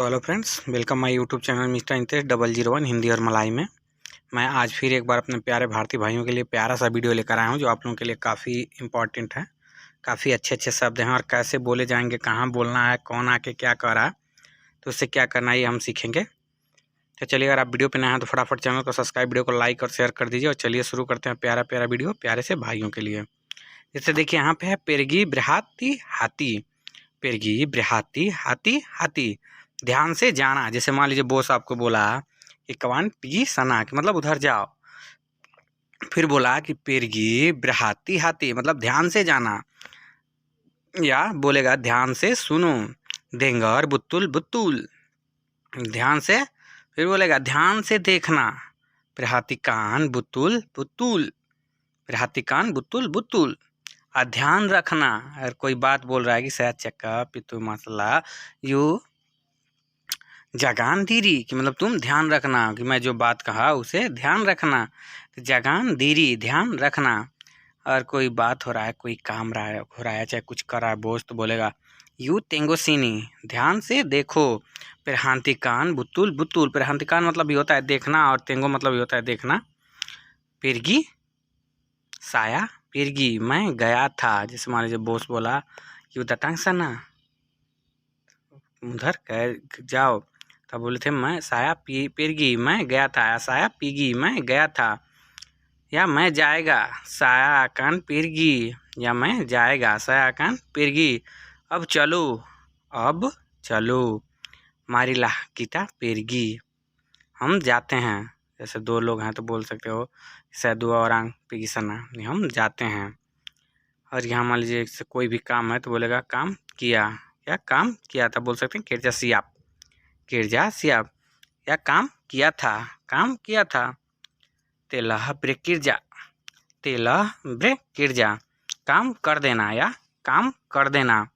तो hello friends, welcome my YouTube channel mister Intesh 001 Hindi और मलाई में। मैं आज फिर एक बार अपने प्यारे भारतीय भाइयों के लिए प्यारा सा वीडियो लेकर आया हूं जो आप लोगों के लिए काफ़ी इंपॉर्टेंट है। काफ़ी अच्छे अच्छे शब्द हैं और कैसे बोले जाएंगे, कहाँ बोलना है, कौन आके क्या कर रहा है, तो उससे क्या करना है ये हम सीखेंगे। तो चलिए, अगर आप वीडियो पे नए हैं तो फटाफट चैनल को सब्सक्राइब, वीडियो को लाइक और शेयर कर दीजिए। और चलिए शुरू करते हैं प्यारा प्यारा वीडियो प्यारे से भाइयों के लिए। जैसे देखिए यहाँ पे है पेरगी बृहाती हाथी। पेरगी बृहाती हाथी हाथी, ध्यान से जाना। जैसे मान लीजिए बॉस आपको बोला कि कवान पिगी सना, कि मतलब उधर जाओ। फिर बोला कि पेरगी बृहाती हाथी, मतलब ध्यान से जाना, या बोलेगा ध्यान से सुनो। देंगर बुत्तुल बुत्तुल, ध्यान से। फिर बोलेगा ध्यान से देखना। बृहाती कान बुत्तुल बुत्तुल, बृहाती कान बुत्तुल बुत्तुल। और ध्यान रखना, अगर कोई बात बोल रहा है कि शायद चक्का पितु मसला यू जगान दीरी, कि मतलब तुम ध्यान रखना कि मैं जो बात कहा उसे ध्यान रखना। तो जगान दीरी, ध्यान रखना। और कोई बात हो रहा है, कोई काम रहा है हो रहा है, चाहे कुछ कर रहा है बोस, तो बोलेगा यू तेंगोसीनी, ध्यान से देखो। फिर हांती कान बुतुल बुतुल, फिर हांती कान मतलब ये होता है देखना, और तेंगो मतलब ये होता है देखना। पिरगी साया पिरगी, मैं गया था। जैसे मान लीजिए बोस बोला यू दटांग सना, उधर कह जाओ, तब बोले थे मैं साया पिरगी, मैं गया था। साया पीगी, मैं गया था। या मैं जाएगा, साया कान पिरगी, या मैं जाएगा, साया कान पिरगी। अब चलो, अब चलो। मारिला गीता पिरगी, हम जाते हैं। जैसे दो लोग हैं तो बोल सकते हो सैदुआ और आंग पिगी सना, हम जाते हैं। और यहाँ मान लीजिए से कोई भी काम है तो बोलेगा काम किया, या काम किया था, बोल सकते हैं किरजा सियाप, किरजा सियाप। या काम किया था, काम किया था। तेलह ब्रेक किरजा, तेलह ब्रेक किरजा, काम कर देना या काम कर देना।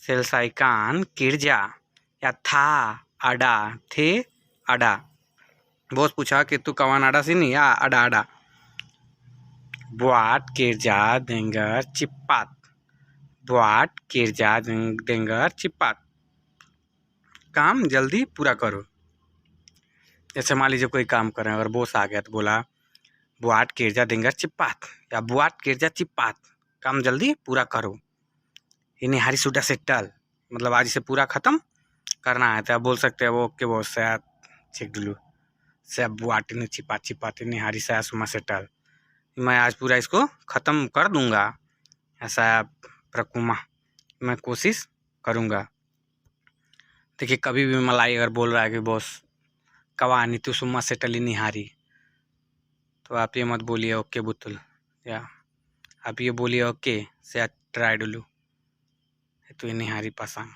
सेलसाई कान किरजा, या था अडा, थे अडा। बॉस पूछा कि तू कवान अडा सी नहीं, या अडा अडा। बुआट किरजा देंगर चिप्पात, बुआट किरजा देंगर चिप्पात, काम जल्दी पूरा करो। जैसे मान लीजिए कोई काम कर रहे हैं, अगर बॉस आ गया तो बोला बुआट किरजा देंगर चिप्पात, या बुआट किरजा चिप्पात, काम जल्दी पूरा करो। इन्हें हारी सुडा सेटल, मतलब आज इसे पूरा खत्म करना है। तो आप बोल सकते हैं वो ओके बॉस से चेक डुलू से बुआट ने छिपा छिपाते ने हारी साया सुमा सेटल, मैं आज पूरा इसको ख़त्म कर दूंगा। ऐसा प्रकुमा, मैं कोशिश करूंगा। देखिए कभी भी मलाई अगर बोल रहा है कि बॉस कवा नीतु सुमा सेटल नहीं हारी, तो आप ये मत बोलिए ओके बुतुल, या आप ये बोलिए ओके से ट्राई डुलू तो ये नहीं हारी पासा,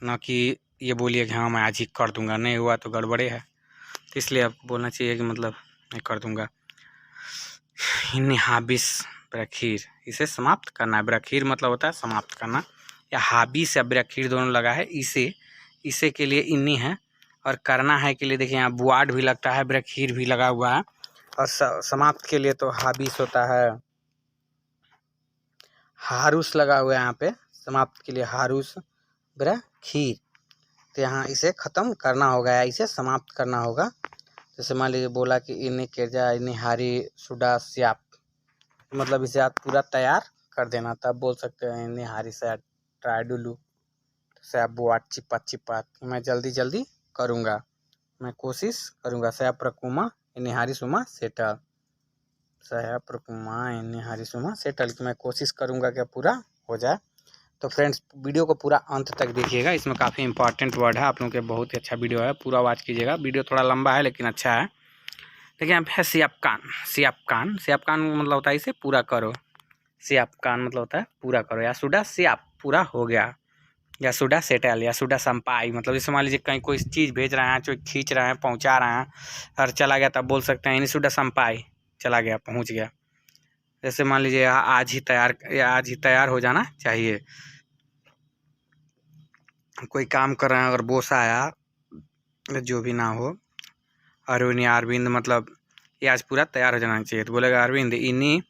ना कि ये बोलिए कि हाँ मैं आज ही कर दूंगा, नहीं हुआ तो गड़बड़े है। तो इसलिए आपको बोलना चाहिए कि मतलब मैं कर दूंगा। इन्हें हाबिस ब्रखीर, इसे समाप्त करना है। ब्रखीर मतलब होता है समाप्त करना, या हाबिस या ब्रखीर दोनों लगा है। इसे के लिए इन्हीं है, और करना है के लिए देखिए यहाँ बुआड भी लगता है, ब्रखीर भी लगा हुआ है। और समाप्त के लिए तो हाबिस होता है, हारूस लगा हुआ है यहाँ पे। समाप्त के लिए हारूस ब्रखीर, तो यहाँ इसे ख़त्म करना होगा या इसे समाप्त करना होगा। जैसे मान लीजिए बोला कि इन्हें केरजा इन्हें हारी सुडा स्याप, मतलब इसे आप पूरा तैयार कर देना। तब बोल सकते हैं इन्हें हारी से ट्राई डुलू से आप बुआट चिपा चिपा, मैं जल्दी जल्दी करूँगा, मैं कोशिश करूँगा। सया प्रकुमा इन्हें हारी सुमा सेटल, सया प्रकुमा इन्हें हारी सुमा सेटल, कि मैं कोशिश करूँगा कि पूरा हो जाए। तो फ्रेंड्स वीडियो को पूरा अंत तक देखिएगा, इसमें काफ़ी इंपॉर्टेंट वर्ड है आप लोगों के, बहुत ही अच्छा वीडियो है, पूरा वॉच कीजिएगा। वीडियो थोड़ा लंबा है लेकिन अच्छा है। देखिए यहाँ पे है सियापकान, सियापकान, सियापकान मतलब होता है इसे पूरा करो। सियापकान मतलब होता है पूरा करो, या सुडा सियाप पूरा हो गया, या सुडा सेटल, या सुडा संपाई। मतलब जैसे मान लीजिए कहीं कोई चीज़ भेज रहे हैं, जो खींच रहे हैं, पहुंचा रहे हैं, और चला गया, तब बोल सकते हैं इन सुडा संपाई, चला गया, पहुंच गया। जैसे मान लीजिए आज ही तैयार, या आज ही तैयार हो जाना चाहिए। कोई काम कर रहे हैं, अगर बॉस आया, जो भी ना हो, अरविंद या अरविंद, मतलब ये आज पूरा तैयार हो जाना चाहिए, तो बोलेगा अरविंद इन्हीं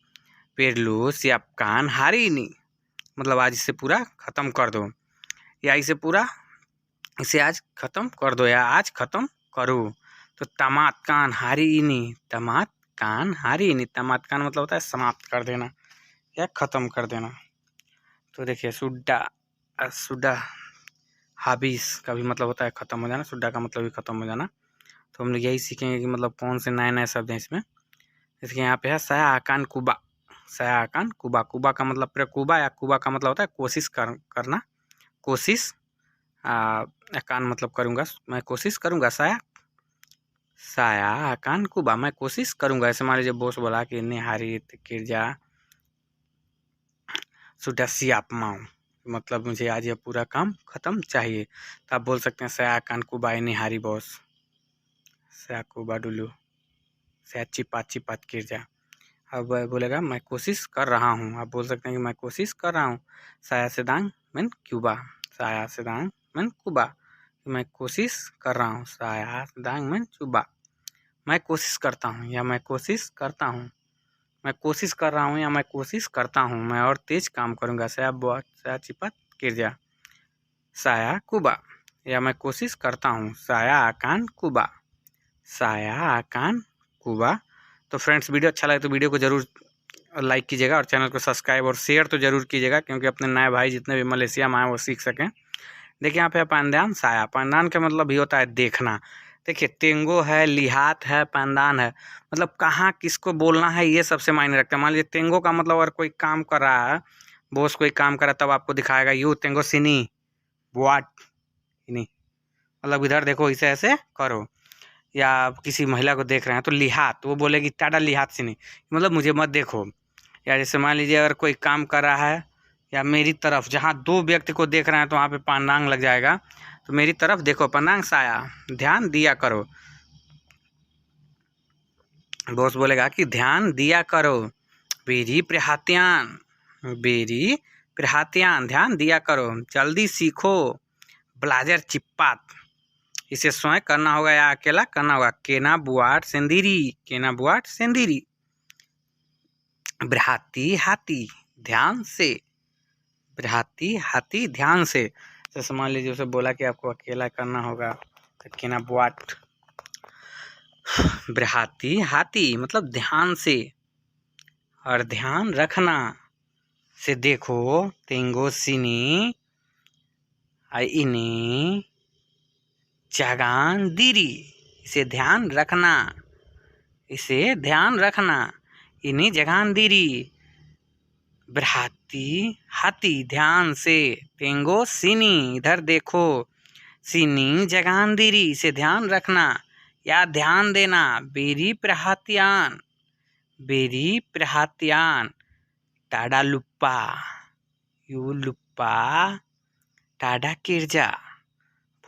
पेरलू सियापकान हारी इन्हीं, मतलब आज इसे पूरा ख़त्म कर दो, या इसे पूरा इसे आज खत्म कर दो या आज खत्म करो। तो तमात कान हारिनी, तमात कान हारिनी, तमात कान मतलब होता है समाप्त कर देना या खत्म कर देना। तो देखिए सुड्डा, सुड्डा हाबिस का भी मतलब होता है खत्म हो जाना, सुड्डा का मतलब भी खत्म हो जाना। तो हम लोग यही सीखेंगे कि मतलब कौन से नए नए शब्द हैं इसमें। जैसे यहाँ पे है सया आकान कुबा, सया आकान कुबा, कुबा का मतलब प्रकुबा या कुबा का मतलब होता है कोशिश करना, कोशिश। आकान मतलब करूँगा, मैं कोशिश करूँगा, साया, साया आकान कुबा, मैं कोशिश करूँगा। ऐसे मान लीजिए बॉस बोला कि निहारी किरजा सुडा सियाप माओ, मतलब मुझे आज ये पूरा काम खत्म चाहिए। तो आप बोल सकते हैं सया आकान कुबा निहारी बॉस, सया कुबा डुलू, सया चिपा चिपात किरजा। अब बोलेगा मैं कोशिश कर रहा हूँ, आप बोल सकते हैं कि मैं कोशिश कर रहा हूँ। साया सेदांग मैन क्यूबा, साया सेदांग मैन कुबा, मैं कोशिश कर रहा हूँ। साया सेदांग मैन चुबा, मैं कोशिश करता हूँ या मैं कोशिश करता हूँ, मैं कोशिश कर रहा हूँ या मैं कोशिश करता हूँ, मैं और तेज काम करूँगा। साया बहुत, साया चिपत किरजा, साया कुबा, या मैं कोशिश करता हूँ। साया आकान कुबा, साया आकान कुबा। तो फ्रेंड्स वीडियो अच्छा लगे तो वीडियो को ज़रूर लाइक कीजिएगा और चैनल को सब्सक्राइब और शेयर तो ज़रूर कीजिएगा, क्योंकि अपने नए भाई जितने भी मलेशिया में आए वो सीख सकें। देखिए यहाँ पे पानदान साया, पानदान का मतलब भी होता है देखना। देखिए तेंगो है, लिहात है, पानदान है, मतलब कहाँ किसको बोलना है ये सबसे मायने रखता है। मान लीजिए तेंगो का मतलब अगर कोई काम कर रहा है, बॉस कोई काम कर रहा है, तब आपको दिखाएगा यू तेंगो सिनी वाट, नहीं मतलब इधर देखो इसे ऐसे करो। या आप किसी महिला को देख रहे हैं तो लिहात, वो बोलेगी टाडा लिहात सिनी, मतलब मुझे मत देखो। या जैसे मान लीजिए अगर कोई काम कर रहा है या मेरी तरफ, जहाँ दो व्यक्ति को देख रहे हैं तो वहाँ पे पांडांग लग जाएगा। तो मेरी तरफ देखो, पांडांग साया, ध्यान दिया करो। बॉस बोलेगा कि ध्यान दिया करो। बेरी प्रहात्यान, बेरी प्रहात्यान, ध्यान दिया करो। जल्दी सीखो। ब्लाजर चिप्पात, इसे स्वयं करना होगा या अकेला करना होगा। केना बुआट सेंदिरी, केना बुआट सेंदिरी। बृहाती हाथी, ध्यान से, बृहाती हाथी, ध्यान से। जैसे मान लीजिए उसे बोला कि आपको अकेला करना होगा, तो केना बुआट, बृहाती हाथी मतलब ध्यान से और ध्यान रखना से। देखो तेंगो सिनी इनी जागान दीरी, इसे ध्यान रखना, इसे ध्यान रखना। इन्हीं जगान दीरी, बृहाती हाथी, ध्यान से। तेंगो सिनी, इधर देखो। सिनी जगान दीरी, इसे ध्यान रखना या ध्यान देना। बेरी प्रहात्यान, बेरी प्रहात्यान। टाडा लुप्पा, यू लुप्पा, टाडा किरजा,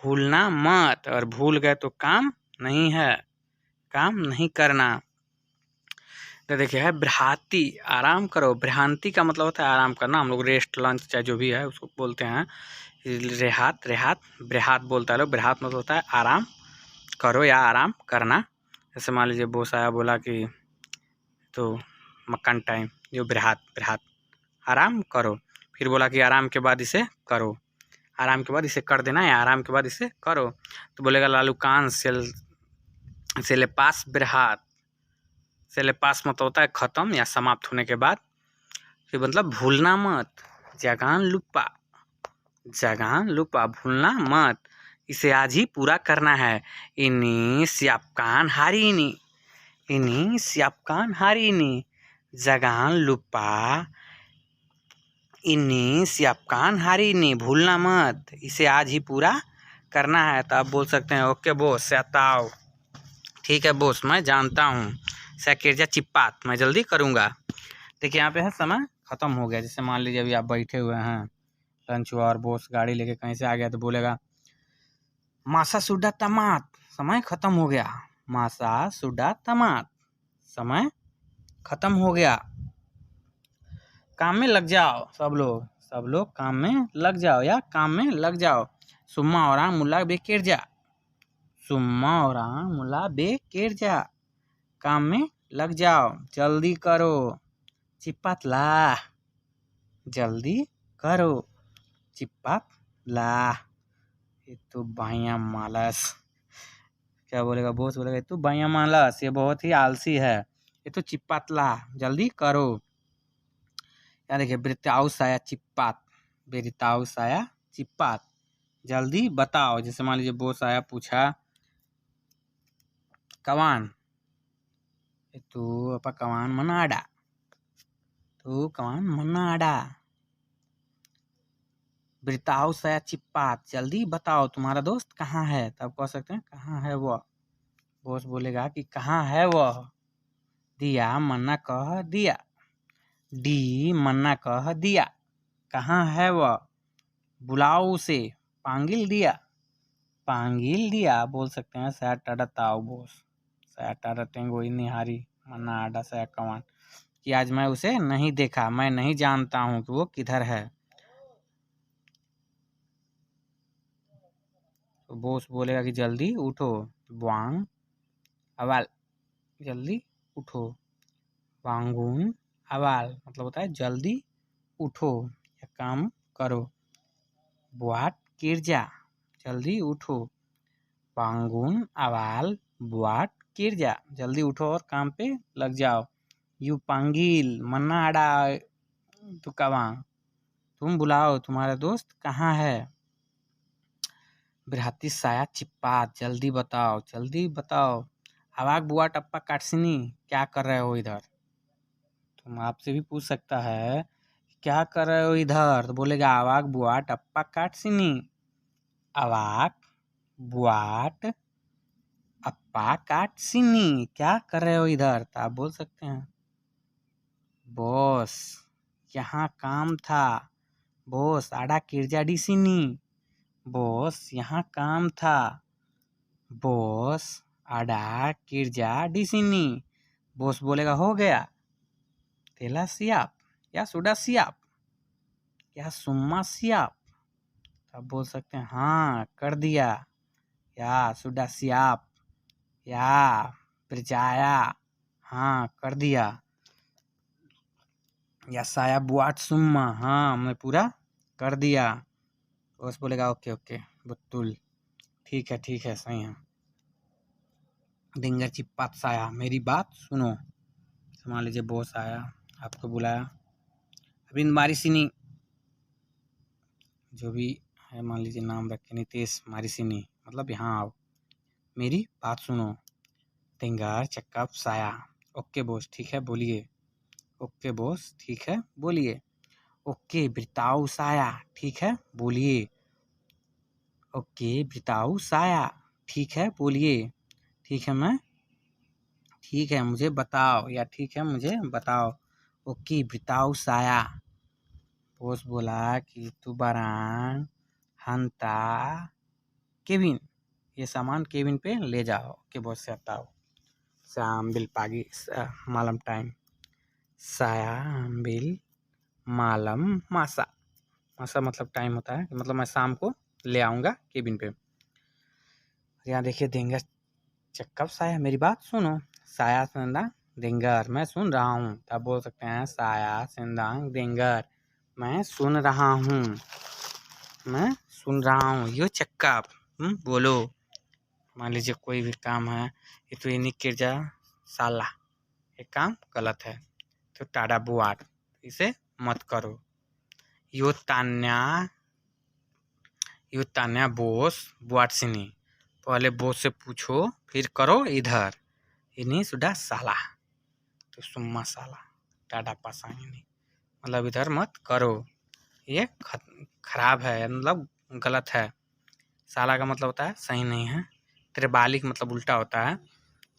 भूलना मत, और भूल गए तो काम नहीं है, काम नहीं करना। तो देखिए है बृहाती, आराम करो। बृहांती का मतलब होता है आराम करना, हम लोग रेस्ट लंच चाहे जो भी है उसको बोलते हैं। रेहात, रेहात, बृहात बोलता है लोग। बृहात मतलब होता है आराम करो या आराम करना। जैसे मान लीजिए बोस आया बोला कि तो मक्कन टाइम, जो बृहात, बृहात आराम करो। फिर बोला कि आराम के बाद इसे करो, आराम के बाद इसे कर देना या आराम के बाद इसे करो। तो बोलेगा लालू कान सेले पास बृहात, सेले पास मतलब होता है खत्म या समाप्त होने के बाद। फिर मतलब भूलना मत। जगान लुप्पा, जगान लुप्पा, भूलना मत, इसे आज ही पूरा करना है। इन्हीं स्यापकान हारीनी, इन्हीं स्यापकान हारीनी। जगान लुप्पा, इन्हीं स्यापकान हारीनी, भूलना मत, इसे आज ही पूरा करना है। तो आप बोल सकते हैं ओके बोस सताओ, ठीक है बोस मैं जानता हूँ। सैकिरजा चिप्पात, मैं जल्दी करूँगा। देखिए यहाँ पे है समय ख़त्म हो गया। जैसे मान लीजिए अभी आप बैठे हुए हैं, लंच हुआ और बॉस गाड़ी लेके कहीं से आ गया, तो बोलेगा मासा सुडा तमात, समय ख़त्म हो गया। मासा सुडा तमात, समय ख़त्म हो गया। काम में लग जाओ सब लोग, सब लोग काम में लग जाओ या काम में लग जाओ। सुम्मा और मुला बेकिरजा, सुम्मा और मुला बेकिरजा, काम में लग जाओ, जल्दी करो। चिप्पात ला, जल्दी करो। चिप्पात ला, itu भैया मालस। क्या बोलेगा बॉस? बोलेगा तू भैया मालस, ये बहुत ही आलसी है, ये तो चिपतला, जल्दी करो। यहाँ देखिए बिरताऊ साया चिप्पात, बिरताऊ साया चिप्पात, जल्दी बताओ। जैसे मान लीजिए बॉस आया, पूछा kawan itu apa, kawan mana ada, tuh kawan mana ada, बिरताऊ साया चिप्पात, जल्दी बताओ तुम्हारा दोस्त कहाँ है। तब कह सकते हैं कहाँ है वह। बॉस बोलेगा कि कहाँ है वह। दिया मन्ना कह दिया, डी मन्ना कह दिया, कहाँ है वह, बुलाओ उसे, पांगिल दिया, पांगिल दिया। बोल सकते हैं saya टाडा ताओ बॉस, saya टाडा टेंगो इन्हीं हारी मन्ना आडा saya कमान, कि आज मैं उसे नहीं देखा, मैं नहीं जानता हूँ कि वो किधर है। तो बॉस बोलेगा कि जल्दी उठो, वांग अवाल, जल्दी उठो, वांगून अवाल मतलब होता है जल्दी उठो या काम करो। बुआट किरजा, जल्दी उठो, वांगून अवाल बुआट किरजा, जल्दी उठो और काम पे लग जाओ। यू पांगिल मन्ना आड़ा तुकावांग, तुम बुलाओ तुम्हारा दोस्त कहाँ है। बिरहाती साया चिप्पात, जल्दी बताओ, जल्दी बताओ। अवाक बुआ टप्पा काटसिनी, क्या कर रहे हो इधर। तुम आपसे भी पूछ सकता है क्या कर रहे हो इधर, तो बोलेगा अवाक बुआ टप्पा काटसिनी, अवाक बुआट अप्पा काटसिनी, क्या कर रहे हो इधर। तो आप बोल सकते हैं बॉस यहाँ काम था, बॉस आड़ा किरजा डिसिनी, बॉस यहाँ काम था, बॉस आड़ा किरजा डिसिनी। बॉस बोलेगा हो गया, तेला सियाप या सुडा सियाप या सुम्मा सियाप। आप बोल सकते हैं हाँ कर दिया, या सुडा सियाप या प्रजाया, हाँ कर दिया, या साया बुआट सुम्मा, हाँ मैं पूरा कर दिया। बॉस बोलेगा ओके ओके बुत्तुल, ठीक है सही है। डिंगर चिप्पात साया, मेरी बात सुनो। मान लीजिए बॉस आया, आपको बुलाया, अभी मारिसिनी, जो भी है मान लीजिए नाम रखे नितेश मारिसिनी, मतलब यहाँ आओ, मेरी बात सुनो। डिंगर चक्कप साया, ओके बॉस ठीक है बोलिए, ओके बॉस ठीक है बोलिए, ओके बिरताऊ साया ठीक है बोलिए, ओके बिरताऊ साया ठीक है बोलिए, ठीक है मैं, ठीक है मुझे बताओ, या ठीक है मुझे बताओ, ओके बिरताऊ साया। बॉस बोला कि तू बारान हंता केविन, ये सामान केविन पे ले जाओ। ओके बॉस से हटाओ। शाम बिल पागी मालम टाइम, साया बिल मालम मासा, मासा मतलब टाइम होता है, मतलब मैं शाम को ले आऊँगा केबिन पे। यहाँ देखिए देंगर चक्कब साया, मेरी बात सुनो, साया सेंदा देंगर मैं सुन रहा हूँ। तब बोल सकते हैं साया सेंदांग देंगर, मैं सुन रहा हूँ, मैं सुन रहा हूँ। यो चक्कब बोलो। मान लीजिए कोई भी काम है, ये तो इन्हीं किरजा साला, ये काम गलत है, तो टाडा बुआट, इसे मत करो। यो तान्या बोस बुआट सिनी, पहले बोस से पूछो फिर करो इधर, इन्हीं सुडा साला, तो सुम्मा साला टाडा पासांगी, मतलब इधर मत करो, ये खराब है, मतलब गलत है। साला का मतलब होता है सही नहीं है, त्रिबालिक मतलब उल्टा होता है।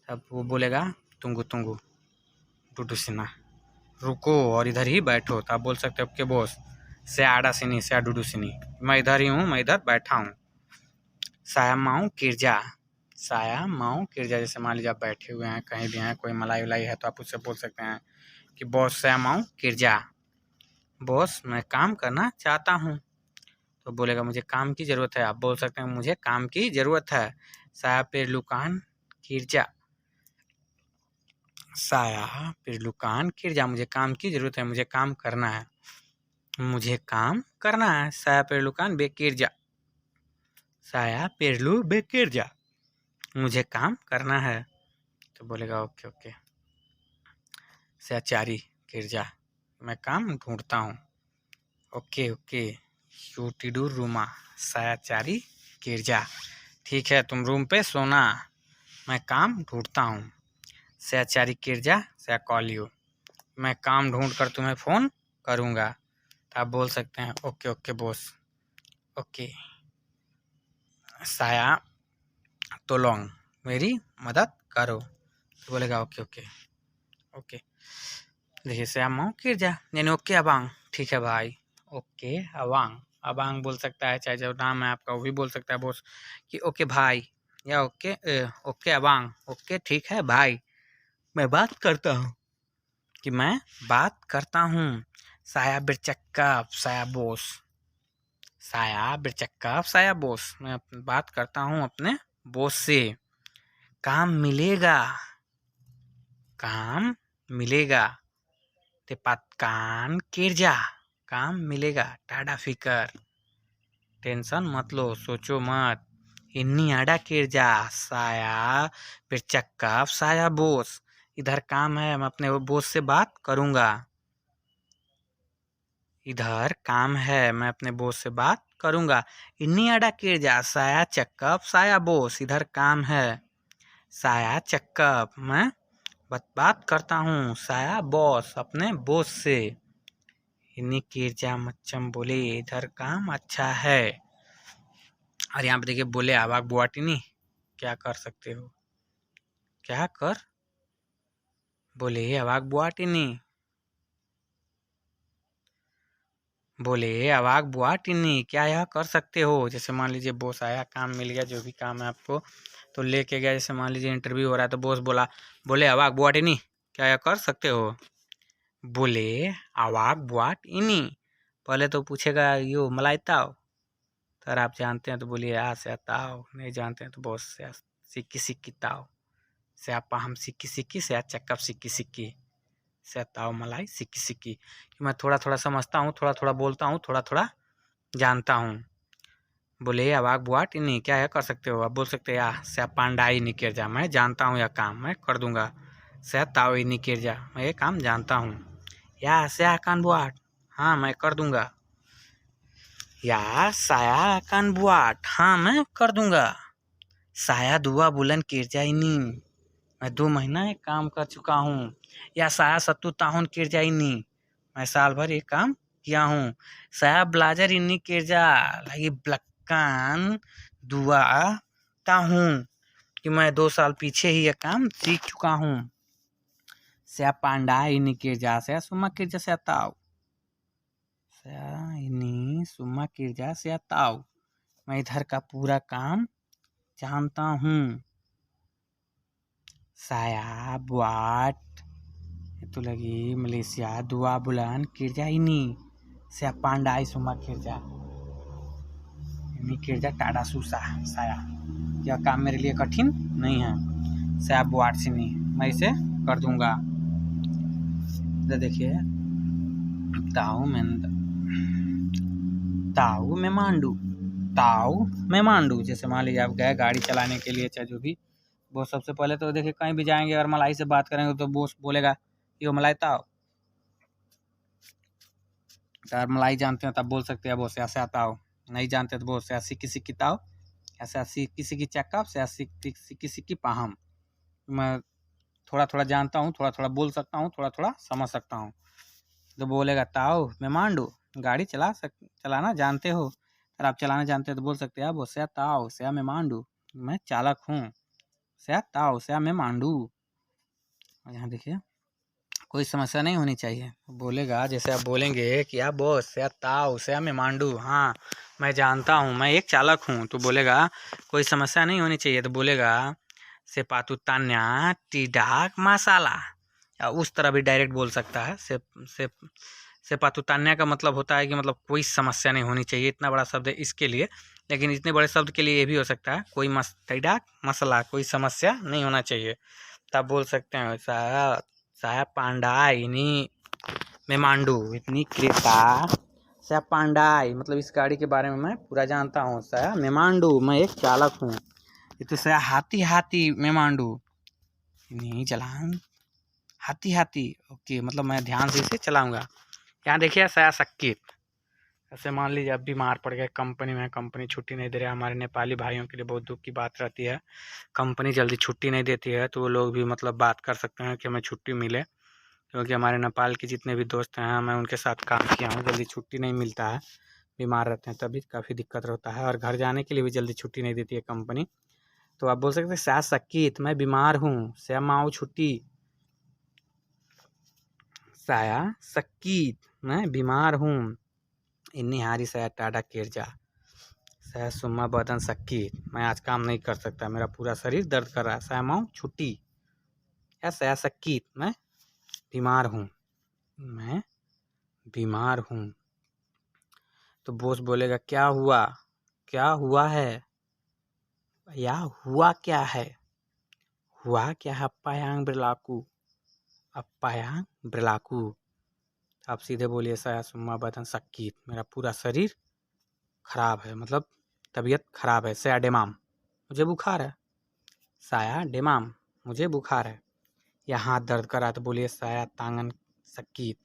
तब वो बोलेगा तुंगु तुंगु डुडू सिन्हा, रुको और इधर ही बैठो। तो आप बोल सकते हो कि बॉस से आड़ा सिनी से डुडू सिनी, मैं इधर ही हूँ, मैं इधर बैठा हूँ। साया माऊ किरजा, साया माऊ किरजा, जैसे मान लीजिए आप बैठे हुए हैं कहीं भी हैं, कोई मलाई उलाई है, तो आप उससे बोल सकते हैं कि बॉस साया माऊ किरजा, बॉस मैं काम करना चाहता हूँ। तो बोलेगा मुझे काम की ज़रूरत है, आप बोल सकते हैं मुझे काम की ज़रूरत है। साया पेरलुकान किरजा, साया पेरलुकान किरजा, मुझे काम की ज़रूरत है, मुझे काम करना है, मुझे काम करना है। साया पेरलुकान बे किरजा, साया पेरलू बेकेर जा, मुझे काम करना है। तो बोलेगा ओके ओके। सायाचारी गिरजा, मैं काम ढूंढता हूँ। Okay okay. यूटिडू रूमा, सायाचारी गिरजा, ठीक है तुम रूम पे सोना, मैं काम ढूंढता हूँ। सायाचारी गिरजा, साया कॉल यू, मैं काम ढूंढ कर तुम्हें फ़ोन करूँगा। तो आप बोल सकते हैं ओके ओके बॉस, ओके। साया तोलोंग, मेरी मदद करो। तो बोलेगा ओके ओके ओके। देखिए साया माओ गिरजा यानी ओके अबांग, ठीक है भाई। ओके अबांग, अबांग बोल सकता है, चाहे जो नाम है आपका वो भी बोल सकता है बॉस कि ओके भाई, या ओके ओके अबांग, ओके ठीक है भाई, मैं बात करता हूँ, कि मैं बात करता हूँ। साया बिरचक्कप साया बॉस, साया बिरचक्कप साया बॉस, मैं बात करता हूँ अपने बॉस से। काम मिलेगा, काम मिलेगा। तेपातकान किरजा, काम मिलेगा। टाडा फिकर, टेंशन मत लो, सोचो मत। इन्नी आडा किरजा, साया बिरचक्कप साया बॉस, इधर काम है, मैं अपने बॉस से बात करूँगा। इधर काम है, मैं अपने बॉस से बात करूँगा। इन्नी आडा किरजा, साया चक्कप साया बॉस, इधर काम है। साया चक्कप, मैं बात करता हूँ। साया बॉस, अपने बॉस से। इन्नी किरजा मच्छम बोले, इधर काम अच्छा है। और यहाँ पे देखिए बोले आवाग बुआटिनी, क्या कर सकते हो, क्या कर बोले आवाग बुआटिनी, बोले अवाक बुआ टिन्नी, क्या यह कर सकते हो। जैसे मान लीजिए बॉस आया, काम मिल गया, जो भी काम है आपको तो लेके गया। जैसे मान लीजिए इंटरव्यू हो रहा है तो बॉस बोला, बोले अवाक बुआ टिन्नी, क्या यह कर सकते हो। बोले अवाक बुआ टिन्नी, पहले तो पूछेगा यो मलाई ताओ, सर आप जानते हैं तो बोलिए आ से ताओ, नहीं जानते हैं तो बॉस से सिक्की सिक्की ताओ, से आप हम सिक्की सिक्की से चक्कप सिक्की सिक्की, से ताओ मलाई सिक्की सिक्की, कि मैं थोड़ा थोड़ा समझता हूँ, थोड़ा थोड़ा बोलता हूँ, थोड़ा थोड़ा जानता हूँ। बोले अवाक बुआ टिन्नी, क्या है कर सकते हो। आप बोल सकते हैं या से पांडाई निकेर जा, मैं जानता हूँ यह काम मैं कर दूंगा। से ताओ निकेर जा, मैं ये काम जानता हूँ। या से आकान बुआट, हाँ मैं कर दूंगा। या साया आकान बुआट, हाँ मैं कर दूंगा। साया दुआ बुलन किरजाइनी, मैं 2 महीना एक काम कर चुका हूँ। या साया सत्तू ताहुन किरजाइनी, मैं साल भर ये काम किया हूँ। साया ब्लाजर इन्नी किरजा लगी ब्लक्कान दुआ ताहुन, कि मैं 2 साल पीछे ही ये काम सीख चुका हूँ। सया पांडा इन्नी किरजा से सुमा किरजा से ताव, सया इन्नी सुमा किरजा से ताव, मैं इधर का पूरा काम जानता हूँ। साया बुआट itu lagi Malaysia 2 bulan kerja ini saya pandai semua kerja, ini kerja tak ada susah saya, यह काम मेरे लिए कठिन नहीं है। saya buat sini, मैं इसे कर दूंगा। तो देखिए ताऊ में मांडू, ताऊ में मांडू, जैसे मान लीजिए आप गए गाड़ी चलाने के लिए, चाहे जो भी, वो सबसे पहले तो देखिए कहीं भी जाएंगे अगर मलाई से बात करेंगे तो बॉस बोलेगा यो मलाई ताओ, अगर मलाई जानते हैं तब बोल सकते हैं बॉस ऐसे आता हो, नहीं जानते तो बॉस ऐसी किसी की ताओ, ऐसे किसी की चेकअप से ऐसी किसी की पाहम। मैं थोड़ा थोड़ा जानता हूँ, थोड़ा थोड़ा बोल सकता हूँ, थोड़ा थोड़ा समझ सकता हूँ। तो बोलेगा ताओ मैं मांडू, गाड़ी चलाना जानते हो, अगर आप चलाना जानते हो तो बोल सकते हैं बॉस ताओ से मैं मांडू, मैं चालक हूँ। से ताओ से मैं मांडू, यहाँ देखिए कोई समस्या नहीं होनी चाहिए। बोलेगा जैसे आप बोलेंगे कि आप बॉस या ताऊ से मैं मांडू, हाँ मैं जानता हूँ, मैं एक चालक हूँ, तो बोलेगा कोई समस्या नहीं होनी चाहिए। तो बोलेगा से पातू तान्या टीडाक मसाला, या उस तरह भी डायरेक्ट बोल सकता है। से पातू तान्या का मतलब होता है कि मतलब कोई समस्या नहीं होनी चाहिए, इतना बड़ा शब्द है इसके लिए, लेकिन इतने बड़े शब्द के लिए ये भी हो सकता है कोई टीडाक मसाला, कोई समस्या नहीं होना चाहिए, तब बोल सकते हैं वैसा। saya pandai ini memandu, ini kita सया पांडाई, मतलब इस गाड़ी के बारे में मैं पूरा जानता हूँ। सया मेमांडू, मैं एक चालक हूँ। ये तो सया हाथी हाथी मेमांडू, नहीं चलाऊँ हाथी हाथी, ओके, मतलब मैं ध्यान से इसे चलाऊँगा। यहाँ देखिए सया सक्कीत, ऐसे मान लीजिए अब बीमार पड़ गए कंपनी में, कंपनी छुट्टी नहीं दे रहा है। हमारे नेपाली भाइयों के लिए बहुत दुख की बात रहती है, कंपनी जल्दी छुट्टी नहीं देती है, तो वो लोग भी मतलब बात कर सकते हैं कि हमें छुट्टी मिले, क्योंकि हमारे नेपाल के जितने भी दोस्त हैं, मैं उनके साथ काम किया हूँ, जल्दी छुट्टी नहीं मिलता है, बीमार रहते हैं तभी काफ़ी दिक्कत रहता है, और घर जाने के लिए भी जल्दी छुट्टी नहीं देती है कंपनी। तो आप बोल सकते हैं सया सक्कीत, मैं बीमार हूँ, सया माओ छुट्टी, सया सक्कीत, मैं बीमार हूँ। इन्नी हारी सया टाडा किरजा, सया सुम्मा बदन सक्कीत, मैं आज काम नहीं कर सकता, मेरा पूरा शरीर दर्द कर रहा है, सया माओ छुट्टी, या सया सक्कीत, मैं बीमार हूँ, मैं बीमार हूँ। तो बॉस बोलेगा क्या हुआ, क्या हुआ है, या हुआ क्या है, हुआ क्या है अप्पायांग ब्रलाकू, अप्पायांग ब्रलाकू। आप सीधे बोलिए सया सुम्मा बदन सक्कीत, मेरा पूरा शरीर खराब है, मतलब तबीयत खराब है। सया डेमाम, मुझे बुखार है, साया डेमाम, मुझे बुखार है। या हाथ दर्द कर रहा है तो बोलिए साया तांगन सक्कीत,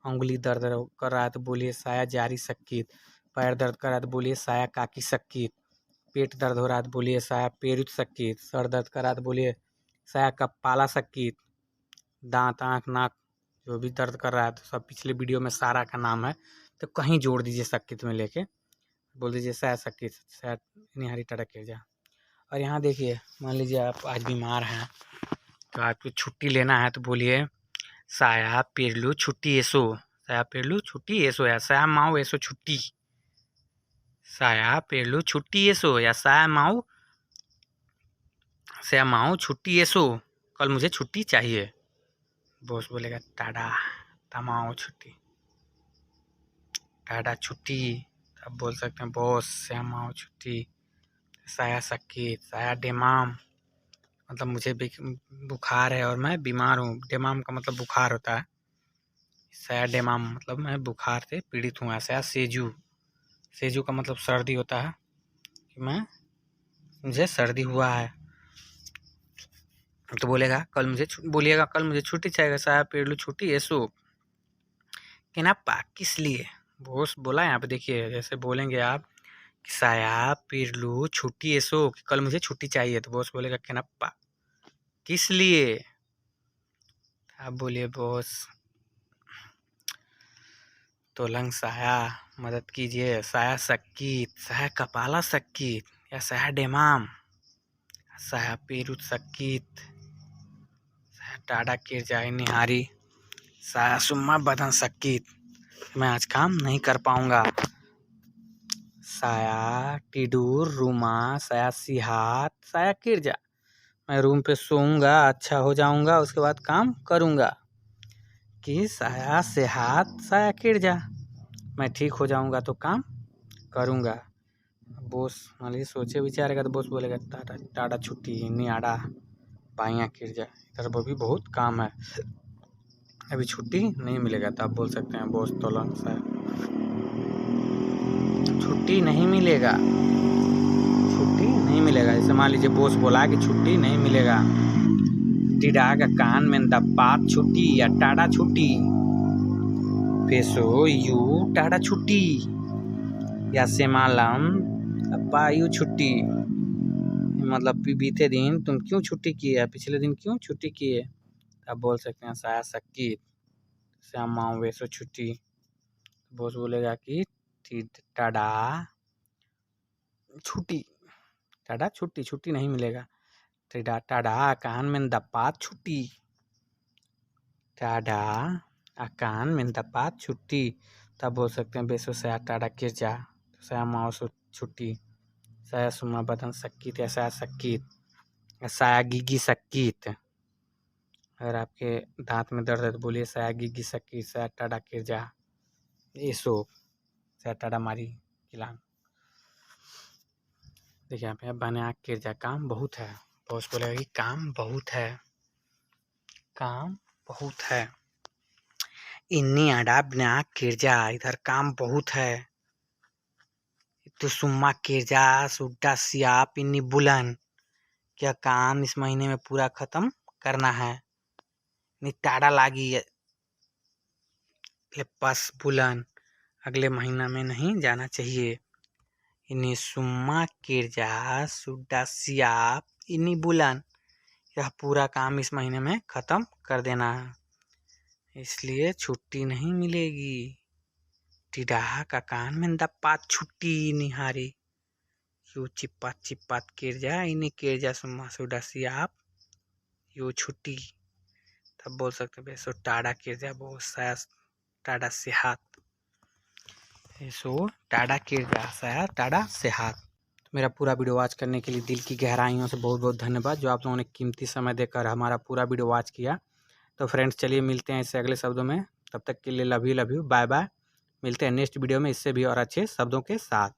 उंगली दर्द कर रहा है तो बोलिए साया जारी सक्कीत, पैर दर्द कर रहा है तो बोलिए साया काकी सक्कीत, पेट दर्द हो रहा है तो बोलिए साया पेरुत सक्कीत, सर दर्द कर रहा है तो बोलिए साया कपाला सक्कीत, दांत आँख नाक जो भी दर्द कर रहा है तो सब पिछले वीडियो में सारा का नाम है, तो कहीं जोड़ दीजिए सक्कीत में लेके, बोल दीजिए साया सक्कीत, साया निहारी टड़क गिर जा। और यहाँ देखिए, मान लीजिए आप आज बीमार हैं, तो आपको छुट्टी लेना है तो बोलिए साया पेरलू छुट्टी एसो, साया पेरलू छुट्टी एसो, या साया माओ एसो छुट्टी, साया पेरलू छुट्टी एसो, या साया माओ छुट्टी एसो, कल मुझे छुट्टी चाहिए। बॉस बोलेगा टाडा तमाओ छुट्टी, टाडा छुट्टी, अब बोल सकते हैं बॉस साया माओ छुट्टी, साया सक्कीत, साया डेमाम, मतलब मुझे बुखार है और मैं बीमार हूँ, डेमाम का मतलब बुखार होता है, साया डेमाम मतलब मैं बुखार से पीड़ित हूँ। साया सेजू, सेजू का मतलब सर्दी होता है, कि मुझे सर्दी हुआ है, तो बोलिएगा कल मुझे छुट्टी चाहिए, साया पेरलू छुट्टी ऐसो, केनाप्पा किस लिए। बॉस बोला यहाँ पे देखिए, जैसे बोलेंगे आप कि साया पेरलू छुट्टी ऐसो, कि कल मुझे छुट्टी चाहिए, तो बॉस बोलेगा केनाप्पा किस लिए। आप बोलिए बॉस तोलंग साया मदद कीजिए, साया सक्कीत, साया कपाला सक्कीत, या साया डेमाम, साया पेरुत सक्कीत, साया टाडा किरजाई निहारी, साया सुम्मा बदन सक्कीत, मैं आज काम नहीं कर पाऊंगा। साया टिडूर रूमा, साया सिहात, साया किरजा, मैं रूम पे सोऊंगा, अच्छा हो जाऊंगा, उसके बाद काम करूंगा। कि साया सेहात साया किरजा, मैं ठीक हो जाऊंगा तो काम करूंगा। बॉस मान लीजिए सोचे विचारेगा तो बॉस बोलेगा टाटा टाटा छुट्टी नियाड़ा पाइया किरजा, इधर वो भी बहुत काम है, अभी छुट्टी नहीं मिलेगा। तो आप बोल सकते हैं बॉस तोलन सा छुट्टी नहीं मिलेगा, छुट्टी नहीं मिलेगा। जैसे मान लीजिए बॉस बोला कि छुट्टी नहीं मिलेगा, टिडा का कान में दपात छुट्टी या टाटा छुट्टी, पेसो यू टाटा छुट्टी, या सेमालम अपायु छुट्टी, मतलब बीते दिन तुम क्यों छुट्टी किए, पिछले दिन क्यों छुट्टी किए। आप बोल सकते हैं साया सक्कीत, श्याम माओ वैसो छुट्टी, बॉस बोलेगा कि टाडा छुट्टी, टाडा छुट्टी, छुट्टी नहीं मिलेगा। टाडा कान में दपात छुट्टी, टाडा अकान में दपात छुट्टी, तब बोल सकते हैं बेसो साया टाडा किरजा, साया माओ छुट्टी, साया सुमा बदन सक्कीत, या साया सक्कीत, साया गिगी सक्कीत। अगर आपके दांत में दर्द है तो बोलिए साया गिगी सक्कीत, साया टाडा किरजा एसो, साया टाडा मारी किलांग। देखिए यहाँ पे बना किरजा, काम बहुत है, बॉस बोलेगा कि काम बहुत है, काम बहुत है। इन्नी आड़ा बिना गिरजा, इधर काम बहुत है। तो सुम्मा गिरजा सुड्डा सियाप इन्नी बुलन, क्या काम इस महीने में पूरा खत्म करना है। टाड़ा लागी बस बुलन, अगले महीना में नहीं जाना चाहिए। इन्हीं सुम्मा गिरजा सुड्डा सियाप इन्नी बुलन, यह पूरा काम इस महीने में खत्म कर देना है, इसलिए छुट्टी नहीं मिलेगी। टिडाहा का कान में दप्पात छुट्टी निहारी, यू चिप्पात चिप्पात गिरजा इन्हीं गिरजा सुम्मा सुड्डा सियाप यू छुट्टी। तब बोल सकते बेसो टाड़ा गिरजा बहुत सास टाड़ा सेहात, सो टाड़ा गिरजा साया टाड़ा सेहात। मेरा पूरा वीडियो वॉच करने के लिए दिल की गहराइयों से बहुत बहुत धन्यवाद, जो आप लोगों ने कीमती समय देकर हमारा पूरा वीडियो वॉच किया। तो फ्रेंड्स चलिए मिलते हैं इससे अगले शब्दों में, तब तक के लिए लव यू बाय बाय। मिलते हैं नेक्स्ट वीडियो में इससे भी और अच्छे शब्दों के साथ।